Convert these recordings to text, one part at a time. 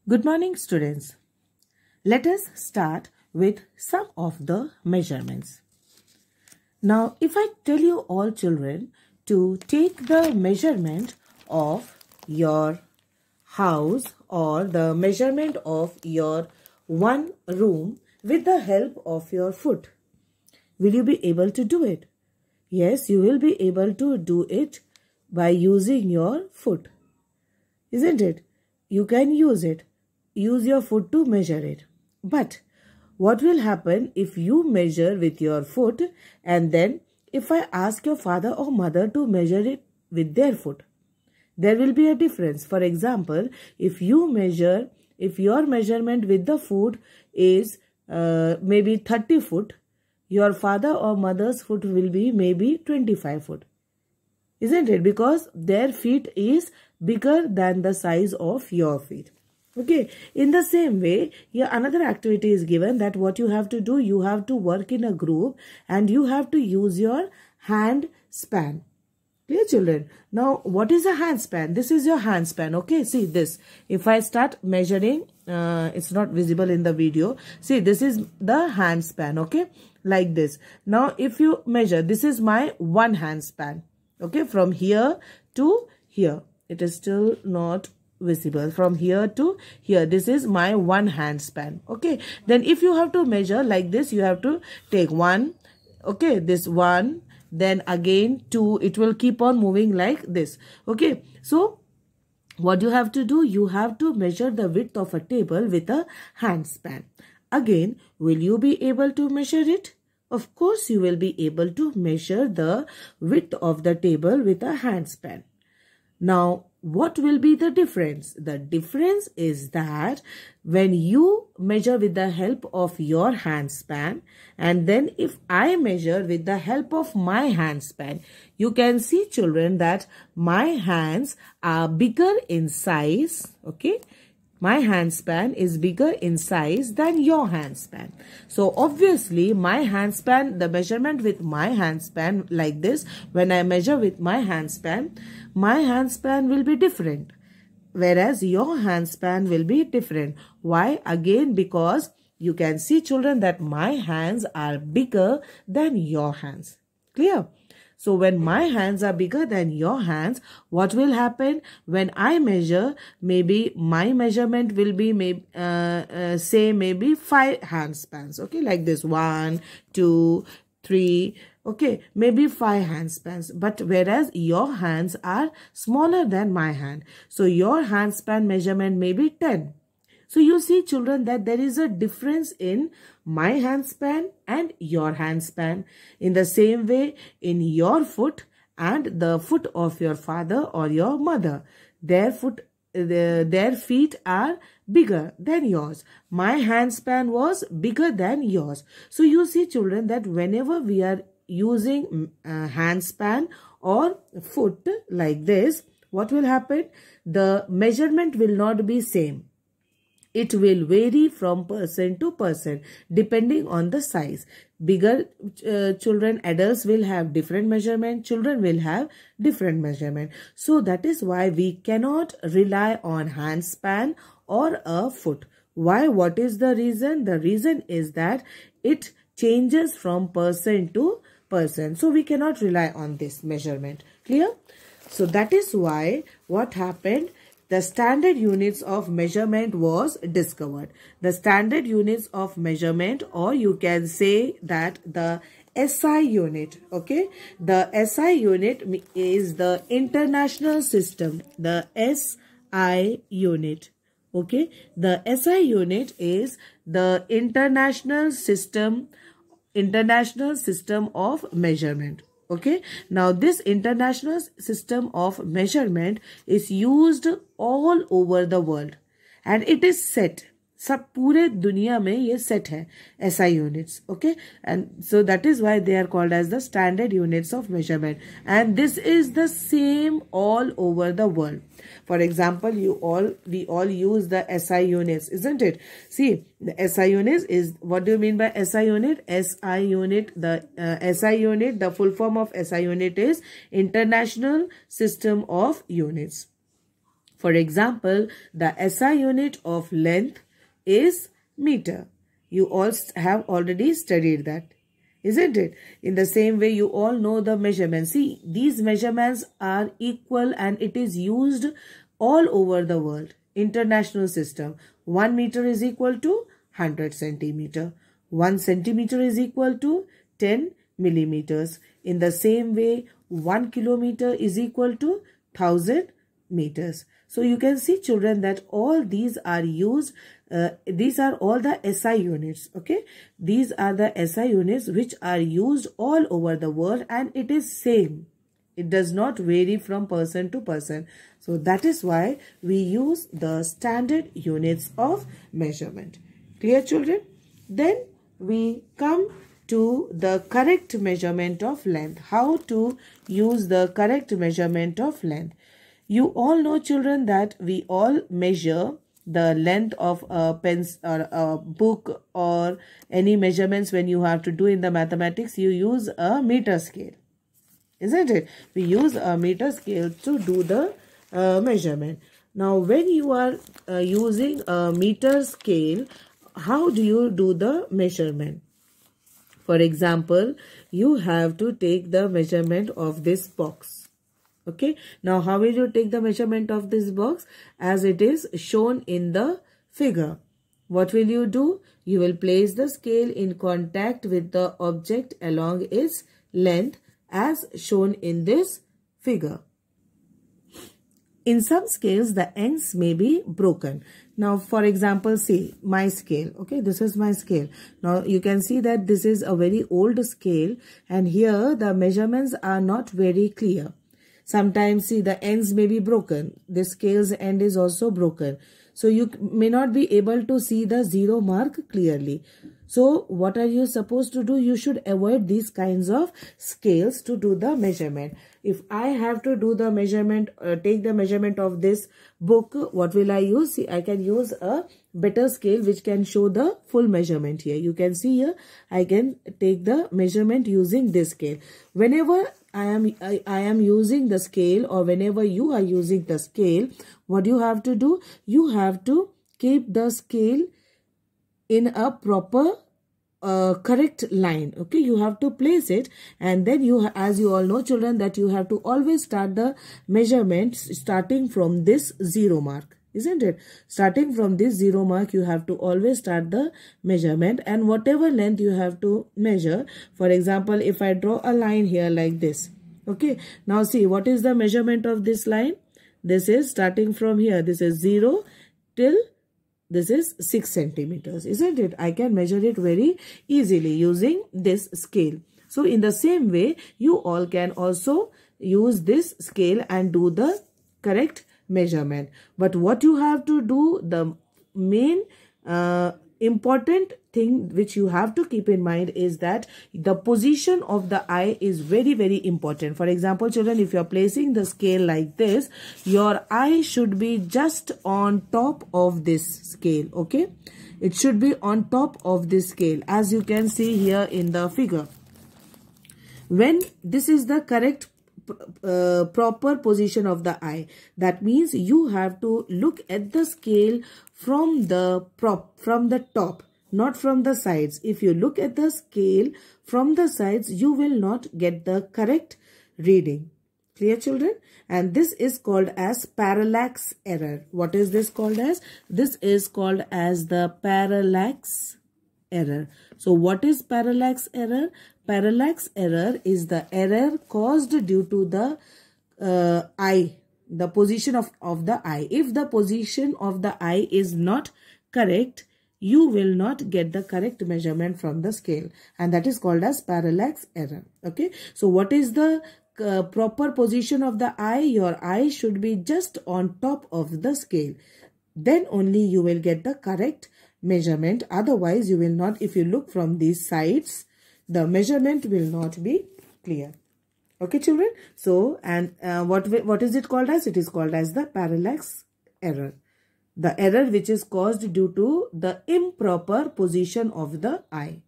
Good morning, students. Let us start with some of the measurements. Now, if I tell you all children to take the measurement of your house or the measurement of your one room with the help of your foot, will you be able to do it? Yes, you will be able to do it by using your foot. Isn't it? You can use it. Use your foot to measure it. But what will happen if you measure with your foot and then if I ask your father or mother to measure it with their foot? There will be a difference. For example, if your measurement with the foot is maybe 30 foot, your father or mother's foot will be maybe 25 foot. Isn't it? Because their feet is bigger than the size of your feet. Okay. In the same way, here another activity is given that what you have to do, you have to work in a group and you have to use your hand span. Clear, children? Now, what is a hand span? This is your hand span. Okay. See this. If I start measuring, it's not visible in the video. See, this is the hand span. Okay. Like this. Now, if you measure, this is my one hand span. Okay. From here to here. It is still not visible. From here to here, this is my one hand span. Okay, then if you have to measure like this, you have to take one. Okay, this one, then again two. It will keep on moving like this. Okay, so what you have to do, you have to measure the width of a table with a hand span. Again, will you be able to measure it? Of course, you will be able to measure the width of the table with a hand span. Now, what will be the difference? The difference is that when you measure with the help of your hand span and then if I measure with the help of my hand span, you can see children that my hands are bigger in size. Okay. My hand span is bigger in size than your hand span. So obviously my hand span, the measurement with my hand span like this, when I measure with my hand span will be different. Whereas your hand span will be different. Why? Again, because you can see children that my hands are bigger than your hands. Clear? So when my hands are bigger than your hands, what will happen? When I measure, maybe my measurement will be say maybe 5 hand spans. Okay, like this 1, 2, 3. Okay, maybe 5 hand spans. But whereas your hands are smaller than my hand, so your hand span measurement may be 10. So you see children that there is a difference in my hand span and your hand span. In the same way, in your foot and the foot of your father or your mother, their feet are bigger than yours. My hand span was bigger than yours. So you see children that whenever we are using hand span or foot like this, what will happen? The measurement will not be same. It will vary from person to person depending on the size. Bigger children, adults will have different measurement. Children will have different measurement. So that is why we cannot rely on hand span or a foot. Why? What is the reason? The reason is that it changes from person to person. So we cannot rely on this measurement. Clear? So that is why what happened? The standard units of measurement was discovered. The standard units of measurement, or you can say that the SI unit, okay? The SI unit is the international system, the SI unit, okay? The SI unit is the international system of measurement. Okay, now this international system of measurement is used all over the world and it is set. सब पूरे दुनिया में ये set है SI units. Okay, and so that is why they are called as the standard units of measurement, and this is the same all over the world. For example, we all use the SI units, isn't it? See, the SI units is, what do you mean by SI unit? SI unit, the full form of SI unit is International System of Units. For example, the SI unit of length is meter. You all have already studied that, isn't it? In the same way, you all know the measurements. See, these measurements are equal and it is used all over the world. International system. 1 meter is equal to 100 centimeter. 1 centimeter is equal to 10 millimeters. In the same way, 1 kilometer is equal to 1000 meters. So you can see, children, that all these are used. These are all the SI units. Okay, these are the SI units which are used all over the world, and it is same. It does not vary from person to person. So that is why we use the standard units of measurement. Clear, children? Then we come to the correct measurement of length. How to use the correct measurement of length? You all know, children, that we all measure the length of a pen or a book or any measurements. When you have to do in the mathematics, you use a meter scale, isn't it? We use a meter scale to do the measurement. Now, when you are using a meter scale, how do you do the measurement? For example, you have to take the measurement of this box. Okay, now how will you take the measurement of this box? As it is shown in the figure. What will you do? You will place the scale in contact with the object along its length as shown in this figure. In some scales, the ends may be broken. Now, for example, see my scale. Okay, this is my scale. Now, you can see that this is a very old scale, and here the measurements are not very clear. Sometimes, see, the ends may be broken. The scale's end is also broken. So, you may not be able to see the zero mark clearly. So, what are you supposed to do? You should avoid these kinds of scales to do the measurement. If I have to do the measurement, take the measurement of this book, what will I use? See, I can use a better scale which can show the full measurement here. You can see here, I can take the measurement using this scale. Whenever I am using the scale, or whenever you are using the scale, what you have to do? You have to keep the scale in a proper correct line. Okay, you have to place it, and then you, as you all know, children, that you have to always start the measurement starting from this zero mark, isn't it? Starting from this zero mark, you have to always start the measurement, and whatever length you have to measure. For example, if I draw a line here like this, okay, now see, what is the measurement of this line? This is starting from here. This is 0 till this is 6 centimeters, isn't it? I can measure it very easily using this scale. So, in the same way, you all can also use this scale and do the correct measurement. But what you have to do, the main important thing which you have to keep in mind is that the position of the eye is very, very important. For example, children, if you are placing the scale like this, your eye should be just on top of this scale. Okay, it should be on top of this scale, as you can see here in the figure. When this is the correct proper position of the eye, that means you have to look at the scale from the top, not from the sides. If you look at the scale from the sides, you will not get the correct reading. Clear, children? And this is called as parallax error. What is this called as? This is called as the parallax error. So what is parallax error? Parallax error is the error caused due to the eye, the position of the eye. If the position of the eye is not correct, you will not get the correct measurement from the scale, and that is called as parallax error. Okay, so what is the proper position of the eye? Your eye should be just on top of the scale. Then only you will get the correct measurement. Otherwise, you will not. If you look from these sides, the measurement will not be clear. Okay, children. So, and what is it called as? It is called as the parallax error. The error which is caused due to the improper position of the eye.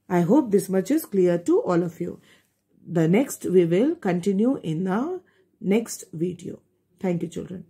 I hope this much is clear to all of you. The next we will continue in our next video. Thank you, children.